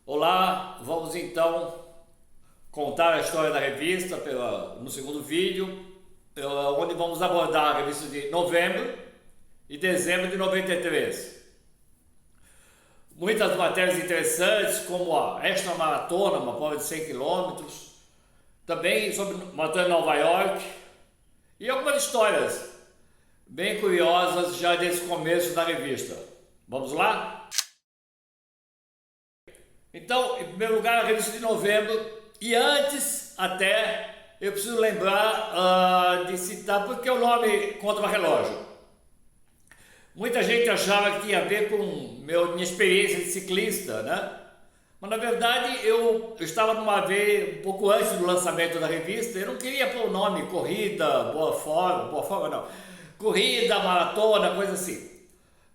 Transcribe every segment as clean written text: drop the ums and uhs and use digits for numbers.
Olá, vamos então contar a história da revista no segundo vídeo, onde vamos abordar a revista de novembro e dezembro de 93. Muitas matérias interessantes, como a Extra Maratona, uma prova de 100 quilômetros, também sobre maratona em Nova York, e algumas histórias bem curiosas já desse começo da revista. Vamos lá? Então, em primeiro lugar, a revista de novembro, e antes até eu preciso lembrar de citar porque o nome contra-relógio. Muita gente achava que tinha a ver com minha experiência de ciclista, né? Mas na verdade eu estava numa vez um pouco antes do lançamento da revista, eu não queria pôr o nome corrida, boa forma não, corrida, maratona, coisa assim.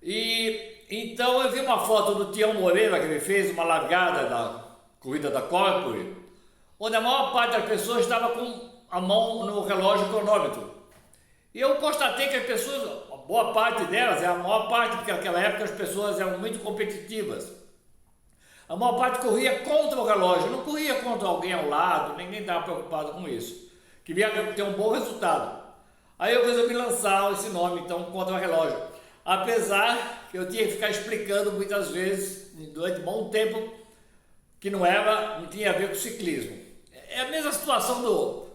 E então eu vi uma foto do Tião Moreira que ele fez uma largada da corrida da Corpore, onde a maior parte das pessoas estava com a mão no relógio cronômetro. E eu constatei que as pessoas, a boa parte delas, a maior parte, porque naquela época as pessoas eram muito competitivas, a maior parte corria contra o relógio, não corria contra alguém ao lado, ninguém estava preocupado com isso. Queria ter um bom resultado. Aí eu resolvi lançar esse nome, então, contra o relógio. Apesar que eu tinha que ficar explicando muitas vezes, durante um bom tempo, que não tinha a ver com ciclismo. É a mesma situação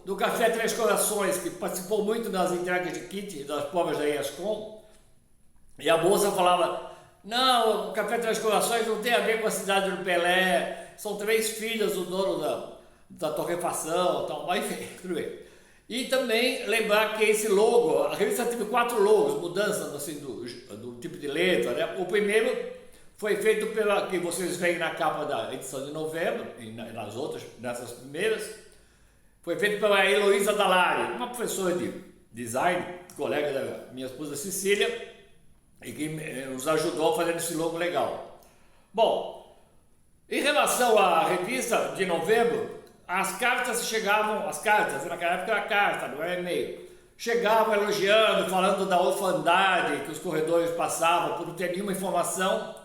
do Café Três Corações, que participou muito das entregas de kit, das provas da ESCOM, e a moça falava: não, o Café Três Corações não tem a ver com a cidade do Pelé, são 3 filhas do dono da torrefação, tal, mas enfim, tudo bem. E também lembrar que esse logo, a revista teve 4 logos, mudanças assim, do tipo de letra, né? O primeiro foi feito que vocês veem na capa da edição de novembro, e nessas primeiras, foi feito pela Heloísa Dallari, uma professora de design, colega da minha esposa Cecília, e que nos ajudou a fazer esse logo legal. Bom, em relação à revista de novembro, as cartas chegavam, naquela época era carta, não era e-mail, chegavam elogiando, falando da orfandade que os corredores passavam por não ter nenhuma informação.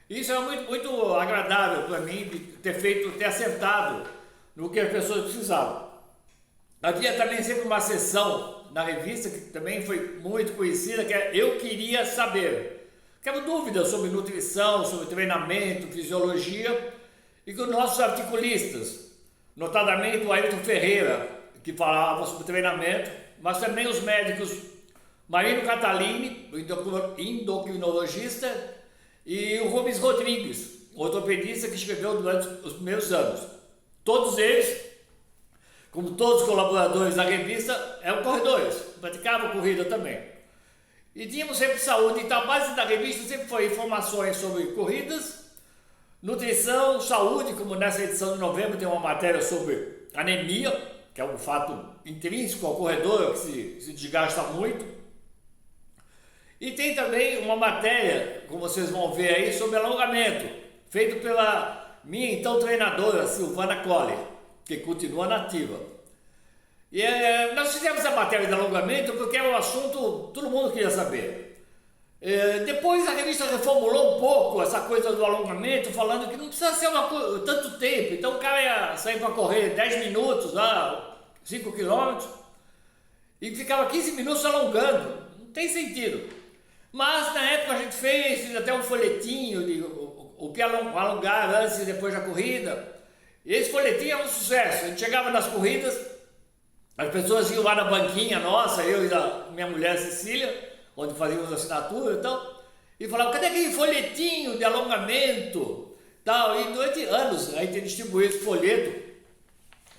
Isso é muito, muito agradável para mim de ter acertado no que as pessoas precisavam. Havia também sempre uma seção na revista que também foi muito conhecida, que é Eu Queria Saber. Aquela dúvida sobre nutrição, sobre treinamento, fisiologia, e com nossos articulistas, notadamente o Ailton Ferreira, que falava sobre treinamento, mas também os médicos Marino Catalini, o endocrinologista, e o Rubens Rodrigues, o ortopedista que escreveu durante os primeiros anos. Todos eles, como todos os colaboradores da revista, eram corredores, praticavam corrida também. E tínhamos sempre saúde, então a base da revista sempre foi informações sobre corridas, nutrição, saúde, como nessa edição de novembro tem uma matéria sobre anemia, que é um fato intrínseco ao corredor, que se desgasta muito. E tem também uma matéria, como vocês vão ver aí, sobre alongamento, feito pela minha então treinadora, Silvana Coller, que continua nativa. E nós fizemos a matéria de alongamento porque era um assunto que todo mundo queria saber. Depois a revista reformulou um pouco essa coisa do alongamento, falando que não precisa ser tanto tempo. Então o cara ia sair para correr 10 minutos, 5 quilômetros, e ficava 15 minutos alongando. Não tem sentido. Mas na época a gente fez até um folhetinho de o que alongar antes e depois da corrida. E esse folhetinho é um sucesso. A gente chegava nas corridas, as pessoas iam lá na banquinha nossa, eu e a minha mulher Cecília, onde fazíamos assinatura e tal, e falavam: cadê aquele folhetinho de alongamento? Tal. E durante anos a gente distribuiu esse folheto,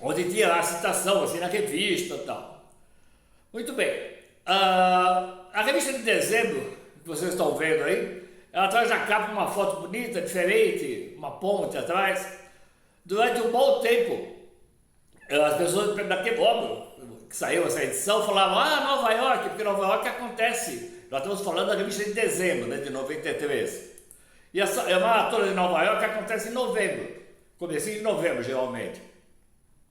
onde tinha a citação assim, na revista e tal. Muito bem. A revista de dezembro, que vocês estão vendo aí, ela traz na capa uma foto bonita, diferente, uma ponte atrás. Durante um bom tempo, as pessoas daquele ano que saiu essa edição falavam: Nova York, porque Nova York acontece. Nós estamos falando da revista de dezembro, né, de 93. E a maratona de Nova York acontece em novembro, comecinho de novembro geralmente.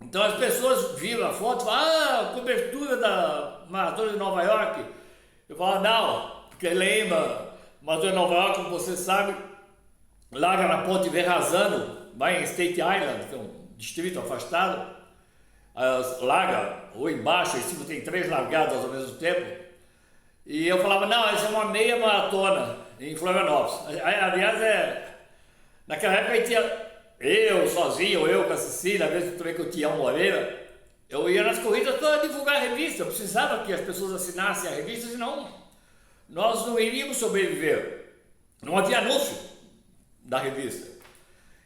Então as pessoas viram a foto e falaram: cobertura da maratona de Nova York. Eu falo: não, porque lembra, maratona de Nova York, como você sabe, larga na ponte Verrazano, vai em State Island, que é um distrito afastado, larga, ou embaixo, em cima tem 3 largadas ao mesmo tempo. E eu falava, não, essa é uma meia maratona em Florianópolis. Aliás, naquela época a gente eu sozinho, eu com a Cecília, às vezes também com o Tião Moreira, eu ia nas corridas para divulgar a revista. Eu precisava que as pessoas assinassem a revista, senão nós não iríamos sobreviver. Não havia anúncio da revista.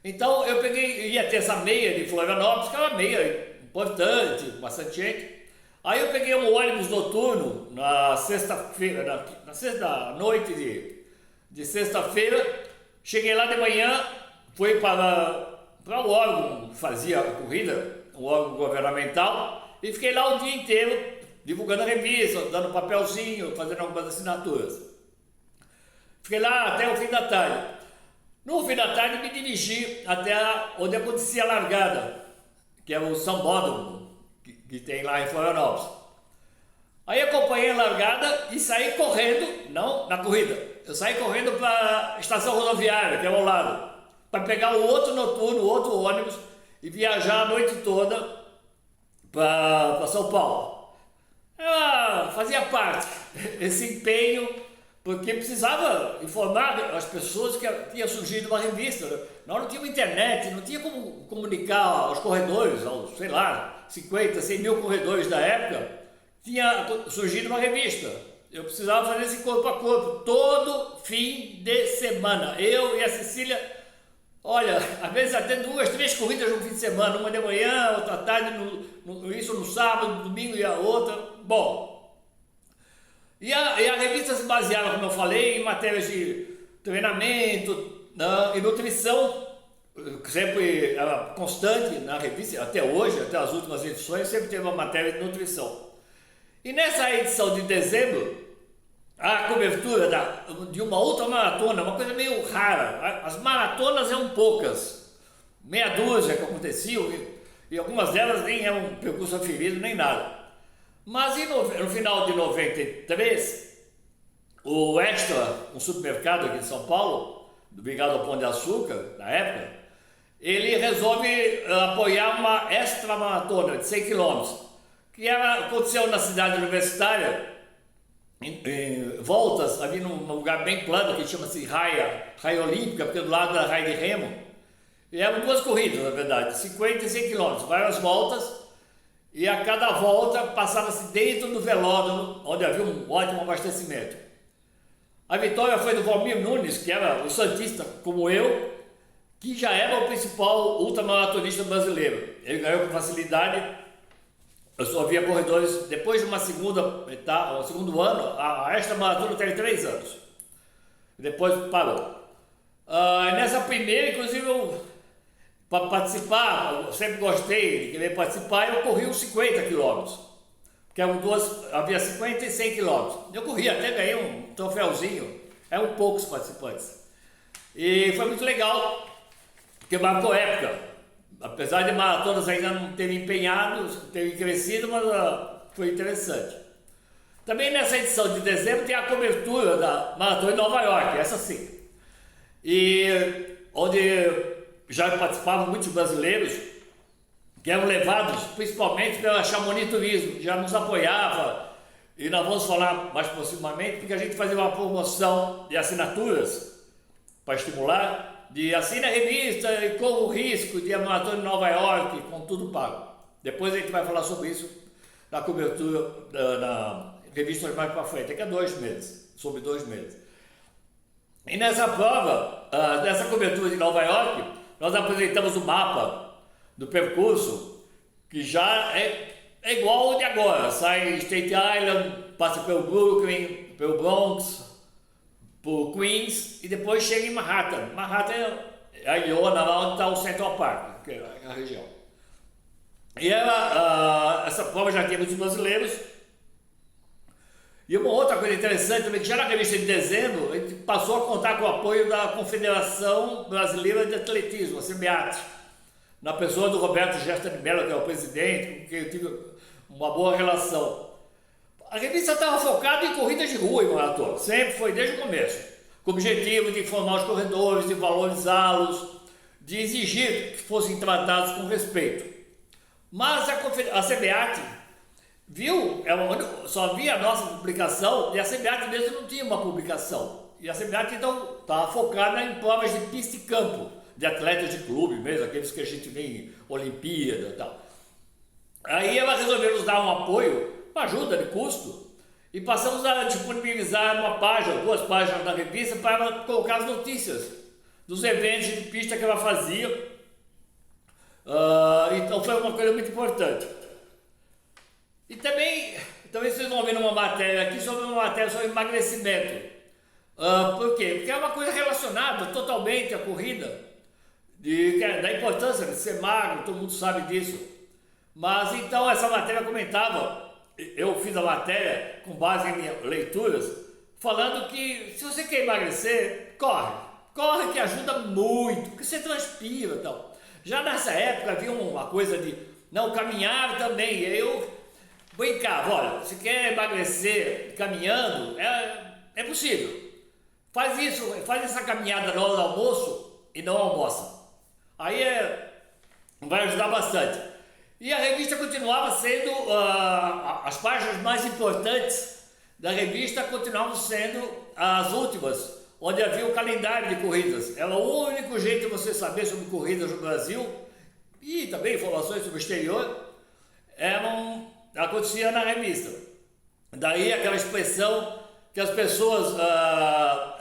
Então eu ia ter essa meia de Florianópolis, que é uma meia importante, bastante gente. Aí eu peguei um ônibus noturno na sexta-feira, na sexta noite de sexta-feira, cheguei lá de manhã, fui para o órgão que fazia a corrida, um órgão governamental, e fiquei lá o dia inteiro divulgando a revista, dando papelzinho, fazendo algumas assinaturas. Fiquei lá até o fim da tarde. No fim da tarde me dirigi até onde acontecia a largada, que é o Sambódromo, que tem lá em Florianópolis. Aí acompanhei a largada e saí correndo, não na corrida, eu saí correndo para a estação rodoviária, que é ao lado, para pegar o outro noturno, o outro ônibus e viajar a noite toda para São Paulo. Fazia parte esse empenho, porque precisava informar as pessoas que tinha surgido uma revista. Nós não tínhamos internet, não tinha como comunicar aos corredores, aos, sei lá, 50, 100 mil corredores da época, tinha surgido uma revista. Eu precisava fazer esse corpo a corpo, todo fim de semana. Eu e a Cecília, olha, às vezes até 2, 3 corridas no fim de semana, uma de manhã, outra tarde, isso no sábado, no domingo e a outra. Bom, e a revista se baseava, como eu falei, em matérias de treinamento e nutrição, sempre era constante na revista, até hoje, até as últimas edições, sempre teve uma matéria de nutrição. E nessa edição de dezembro, a cobertura de uma outra maratona, uma coisa meio rara. As maratonas eram poucas, meia dúzia que aconteciam, e algumas delas nem eram um percurso aferido, nem nada. Mas no final de 93, o Extra, um supermercado aqui em São Paulo, ligado ao Pão de Açúcar, na época, ele resolve apoiar uma extra maratona de 100 km, que aconteceu na cidade universitária, em voltas, ali num lugar bem plano, que chama-se Raia Olímpica, porque do lado da Raia de Remo. E eram 2 corridas, na verdade, 50 e 100 km, várias voltas, e a cada volta passava-se dentro do velódromo, onde havia um ótimo abastecimento. A vitória foi do Valmir Nunes, que era o santista como eu, que já era o principal ultramaratonista brasileiro. Ele ganhou com facilidade. Eu só via corredores, depois de uma segunda etapa, um segundo ano, a extra maratona teve 3 anos. Depois parou. Nessa primeira, inclusive, para participar, eu sempre gostei de querer participar, eu corri uns 50 km. Porque havia 50 e 100 km. Eu corri, até ganhei um troféuzinho, eram poucos participantes. E foi muito legal, porque marcou época. Apesar de maratonas ainda não terem empenhado, terem crescido, mas foi interessante. Também nessa edição de dezembro tem a cobertura da Maratona de Nova York, essa sim. E onde já participavam muitos brasileiros, que eram levados principalmente pela Chamonix Turismo, que já nos apoiava. E nós vamos falar mais proximamente, porque a gente fazia uma promoção de assinaturas para estimular. De assina a revista e corra o risco de a Maratona de Nova York, com tudo pago. Depois a gente vai falar sobre isso na cobertura na revista mais para frente, daqui a 2 meses, sobre 2 meses. E nessa prova, nessa cobertura de Nova York, nós apresentamos o mapa do percurso, que já é igual ao de agora. Sai State Island, passa pelo Brooklyn, pelo Bronx, por Queens e depois chega em Manhattan. Manhattan é a ilhona lá onde está o Central Park, que é a região. E essa prova já tinha muitos brasileiros. E uma outra coisa interessante também, que já na revista de dezembro, a gente passou a contar com o apoio da Confederação Brasileira de Atletismo, a CBAT, na pessoa do Roberto Gesta de Mello, que é o presidente, com quem eu tive uma boa relação. A revista estava focada em corridas de rua e maratona, sempre foi desde o começo, com o objetivo de informar os corredores, de valorizá-los, de exigir que fossem tratados com respeito. Mas a SEBEAT viu, só via a nossa publicação, e a SEBEAT mesmo não tinha uma publicação. E a SEBEAT então estava focada em provas de pista e campo, de atletas de clube mesmo, aqueles que a gente vê em Olimpíada e tal. Aí ela resolveu nos dar um apoio, uma ajuda de custo, e passamos a disponibilizar uma página, 2 páginas da revista para colocar as notícias dos eventos de pista que ela fazia. Então foi uma coisa muito importante. E também vocês vão ver uma matéria aqui sobre emagrecimento. Por quê? Porque é uma coisa relacionada totalmente à corrida, da importância de ser magro, todo mundo sabe disso. Mas então essa matéria comentava, eu fiz a matéria com base em minhas leituras, falando que se você quer emagrecer, corre que ajuda muito, porque você transpira e tal. Já nessa época havia uma coisa de, não, caminhar também, e aí eu brincava, olha, se quer emagrecer caminhando, é possível. Faz essa caminhada na hora do almoço e não almoça. Aí vai ajudar bastante. E a revista continuava sendo, as páginas mais importantes da revista continuavam sendo as últimas, onde havia o calendário de corridas. Era o único jeito de você saber sobre corridas no Brasil, e também informações sobre o exterior, acontecia na revista. Daí aquela expressão que as pessoas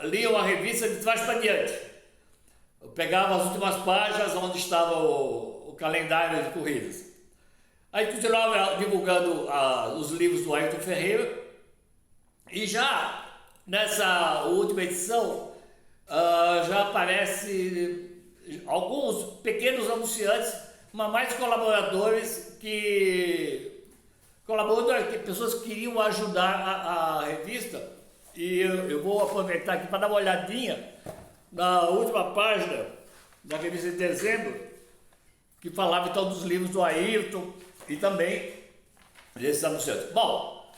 liam a revista de trás para diante. Eu pegava as últimas páginas onde estava o calendário de corridas. Aí continuava divulgando os livros do Ayrton Ferreira, e já nessa última edição já aparece alguns pequenos anunciantes, mas mais colaboradores pessoas que queriam ajudar a revista. E eu vou aproveitar aqui para dar uma olhadinha na última página da revista de dezembro, que falava então dos livros do Ayrton e também desses anunciantes. Bom,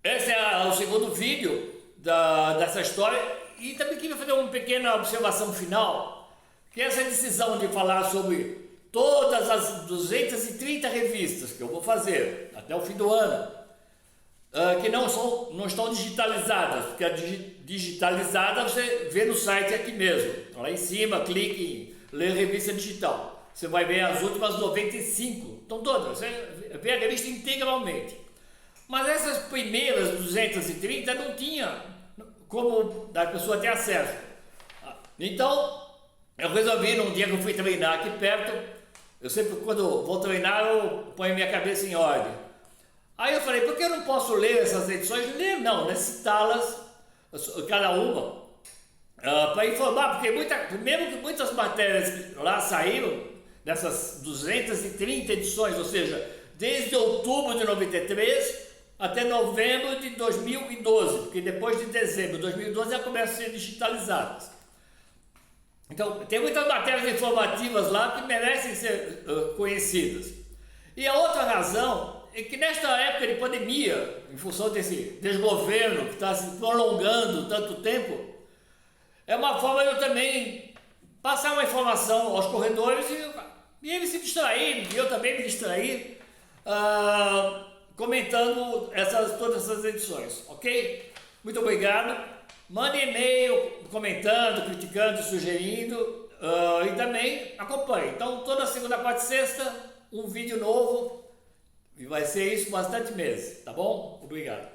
esse é o segundo vídeo dessa história, e também queria fazer uma pequena observação final, que essa decisão de falar sobre todas as 230 revistas que eu vou fazer até o fim do ano, que não estão digitalizadas, porque a digitalizada você vê no site aqui mesmo, lá em cima, clique em ler revista digital. Você vai ver as últimas 95, estão todas, você vê a revista integralmente. Mas essas primeiras 230 não tinha como a pessoa ter acesso. Então, eu resolvi, num dia que eu fui treinar aqui perto, eu sempre quando vou treinar eu ponho minha cabeça em ordem. Aí eu falei, por que eu não posso ler essas edições? Ler não, né? Citá-las, cada uma, para informar, porque mesmo que muitas matérias lá saíram, dessas 230 edições, ou seja, desde outubro de 93 até novembro de 2012, porque depois de dezembro de 2012 já começam a ser digitalizadas. Então, tem muitas matérias informativas lá que merecem ser conhecidas. E a outra razão é que nesta época de pandemia, em função desse desgoverno que está se prolongando tanto tempo, é uma forma de eu também passar uma informação aos corredores e eles se distraírem, e eu também me distrair, comentando todas essas edições, ok? Muito obrigado. Mande e-mail comentando, criticando, sugerindo, e também acompanhe. Então, toda segunda, quarta e sexta, um vídeo novo, e vai ser isso bastante meses, tá bom? Obrigado.